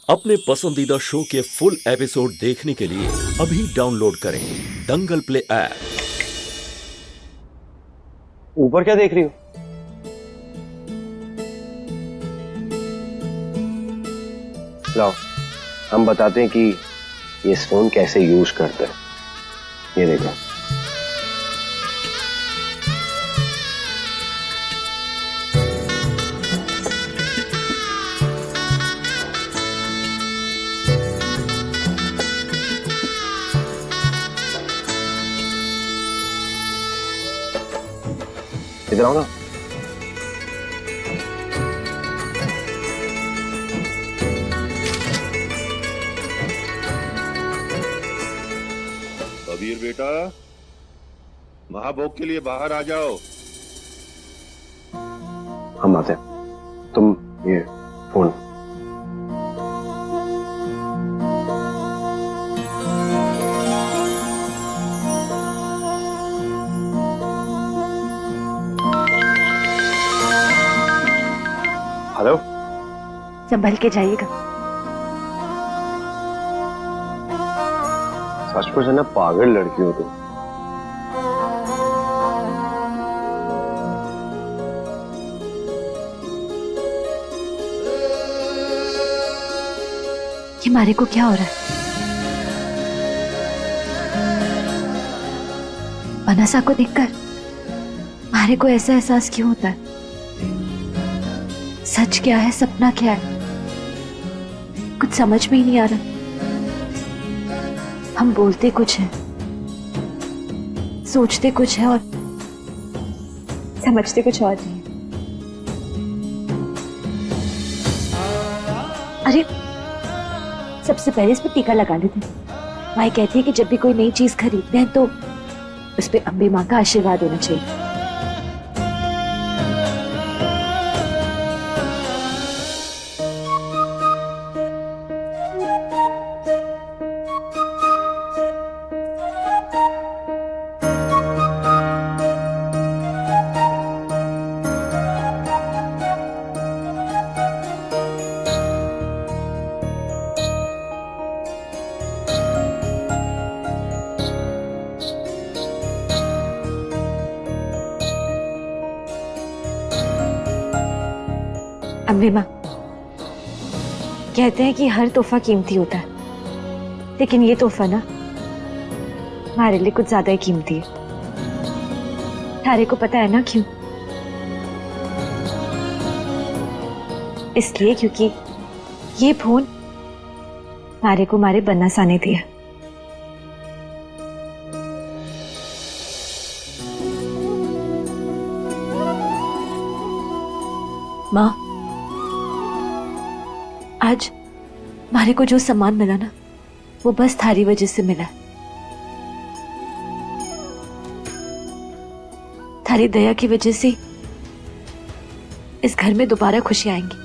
अपने पसंदीदा शो के फुल एपिसोड देखने के लिए अभी डाउनलोड करें दंगल प्ले ऐप। ऊपर क्या देख रही हो? लाओ, हम बताते हैं कि ये फोन कैसे यूज करते हैं। ये देखो, इधर आओ ना। कबीर बेटा, महाभोग के लिए बाहर आ जाओ। हम आते हैं, तुम ये फोन। हेलो, संभल के जाइएगा। सचमुच है ना, पागल लड़की हो तुम। ये मारे को क्या हो रहा है? बनसा को देखकर मारे को ऐसा एहसास क्यों होता है? सच क्या है, सपना क्या है, कुछ समझ में ही नहीं आ रहा। हम बोलते कुछ है, सोचते कुछ है और समझते कुछ और नहीं। अरे सबसे पहले इस पे टीका लगा लेते हैं। माई कहती है कि जब भी कोई नई चीज खरीदते हैं तो उस पे अम्बे माँ का आशीर्वाद होना चाहिए। अम्बे माँ कहते हैं कि हर तोहफा कीमती होता है, लेकिन ये तोहफा ना हमारे लिए कुछ ज्यादा ही कीमती है। थारे को पता है ना क्यों? इसलिए क्योंकि ये फोन मारे को मारे बनसा ने दिया। माँ, आज मारे को जो सम्मान मिला ना, वो बस थारी वजह से मिला। थारी दया की वजह से इस घर में दोबारा खुशी आएंगी।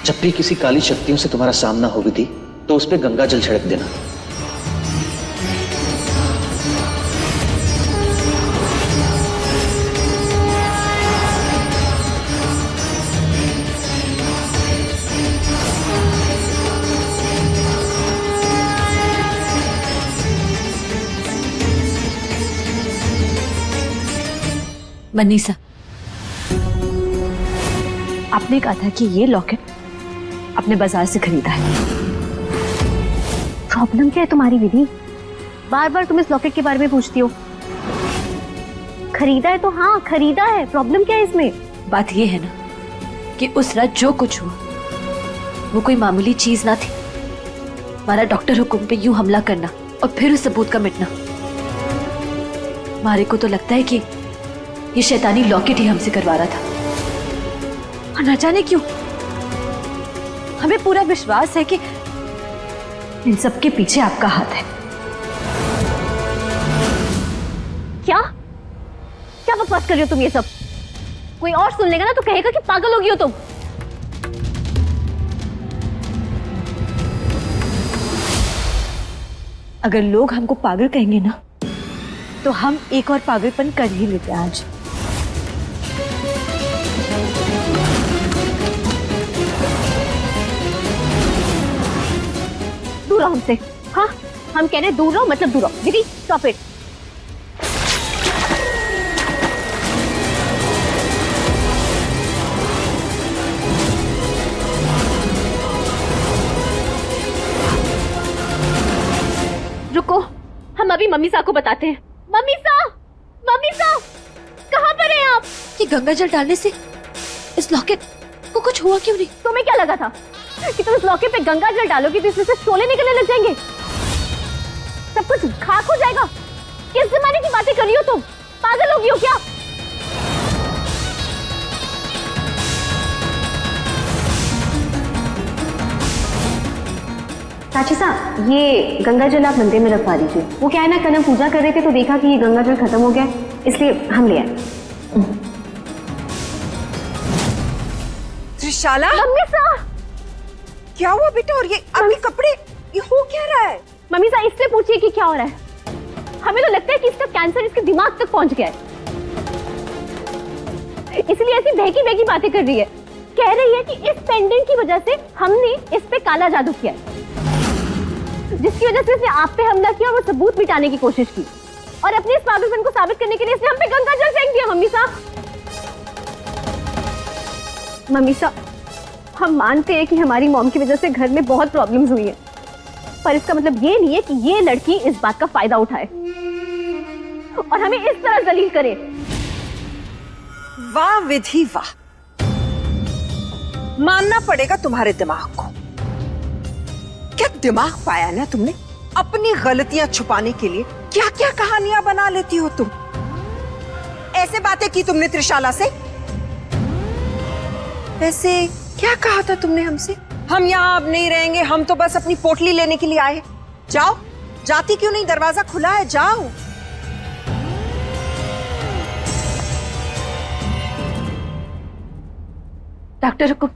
जब भी किसी काली शक्तियों से तुम्हारा सामना हो विधि, तो उस पे गंगा जल छिड़क देना। मनीषा, आपने कहा था कि ये लॉकेट अपने बाजार से खरीदा है। प्रॉब्लम क्या है तुम्हारी विधि? बार बार तुम इस लॉकेट के बारे में पूछती हो। खरीदा है तो हाँ खरीदा है, प्रॉब्लम क्या है इसमें? बात ये है ना कि उस रात जो कुछ हुआ वो कोई मामूली चीज ना थी। हमारा डॉक्टर हुकुम पे यूं हमला करना और फिर उस सबूत का मिटना। मारे को तो लगता है कि ये शैतानी लॉकेट ही हमसे करवा रहा था, और न जाने क्यों हमें पूरा विश्वास है कि इन सब के पीछे आपका हाथ है। क्या क्या बकवास कर रही हो तुम ये सब? कोई और सुन लेगा ना तो कहेगा कि पागल हो गई हो तुम। अगर लोग हमको पागल कहेंगे ना तो हम एक और पागलपन कर ही लेते हैं आज। दूर रहो हमसे। हाँ, हम कह रहे दूर रहो मतलब दूर रहो। दीदी स्टॉप इट। रुको, हम अभी मम्मी सा को बताते हैं। मम्मी सा कहाँ पर हैं आप? कि गंगा जल डालने से इस लॉकेट को कुछ हुआ क्यों नहीं? तुम्हें क्या लगा था कि तुम इस लॉकेट पे गंगा जल डालोगी तो इसमें से शोले निकलने लग जाएंगे, सब कुछ खाक हो जाएगा? किस जमाने की बातें कर रही हो तुम? पागल हो गई हो क्या? चाची साहब, ये गंगा जल आप मंदिर में रखवा दीजिए। वो क्या है ना, कल हम पूजा कर रहे थे तो देखा कि ये गंगा जल खत्म हो गया, इसलिए हम ले आए। त्रिशाला, मम्मी सा, क्या हुआ बेटा? और ये आपके कपड़े, ये हो क्या रहा है? मम्मी सा इससे पूछिए कि क्या हो रहा है। हमें तो लगता है कि इसका कैंसर इसके दिमाग तक पहुंच गया है, इसलिए ऐसी बहकी बातें कर रही है। कह रही है कि इस पेंडेंट की वजह से हमने इस पे काला जादू किया है, जिसकी वजह से इसने आप पे हमला किया और वो सबूत मिटाने की कोशिश की, और अपने इस पागलपन को साबित करने के लिए इसने हम पे गंगा जल फेंक दिया। मम्मी सा, हम मानते हैं कि हमारी मॉम की वजह से घर में बहुत प्रॉब्लम्स हुई है, पर इसका मतलब ये नहीं है कि ये लड़की इस बात का फायदा उठाए और हमें इस तरह जलील करे। वाह विधि वाह, मानना पड़ेगा तुम्हारे दिमाग को। क्या दिमाग पाया ना तुमने? अपनी गलतियां छुपाने के लिए क्या क्या कहानियां बना लेती हो तुम। ऐसे बातें की तुमने त्रिशाला से? वैसे क्या कहा था तुमने हमसे? हम यहाँ अब नहीं रहेंगे, हम तो बस अपनी पोटली लेने के लिए आए। जाओ, जाती क्यों नहीं? दरवाजा खुला है, जाओ। डॉक्टर को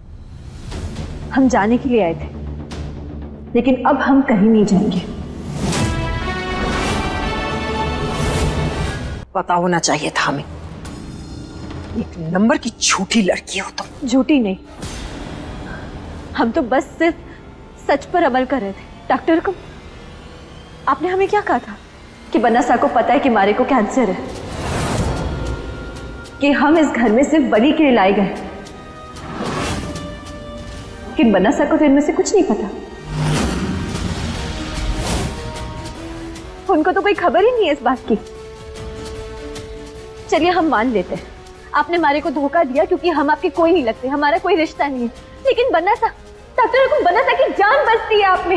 हम जाने के लिए आए थे, लेकिन अब हम कहीं नहीं जाएंगे। पता होना चाहिए था हमें। एक नंबर की झूठी लड़की हो तुम। झूठी नहीं, हम तो बस सिर्फ सच पर अमल कर रहे थे। डॉक्टर को आपने हमें क्या कहा था कि बनासा को पता है कि मारे को कैंसर है, कि हम इस घर में सिर्फ बड़ी के लिए लाए गए, लेकिन बनासा को तो इनमें से कुछ नहीं पता। उनको तो कोई खबर ही नहीं है इस बात की। चलिए हम मान लेते हैं आपने मारे को धोखा दिया क्योंकि हम आपके कोई नहीं लगते, हमारा कोई रिश्ता नहीं है, लेकिन बनासा, डॉक्टर को बनासा की जान बच दी है आपने।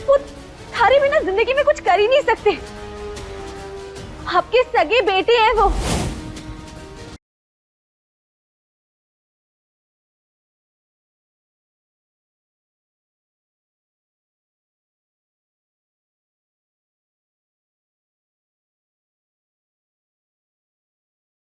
वो थारे बिना जिंदगी में कुछ कर ही नहीं सकते। आपके सगे बेटे हैं वो।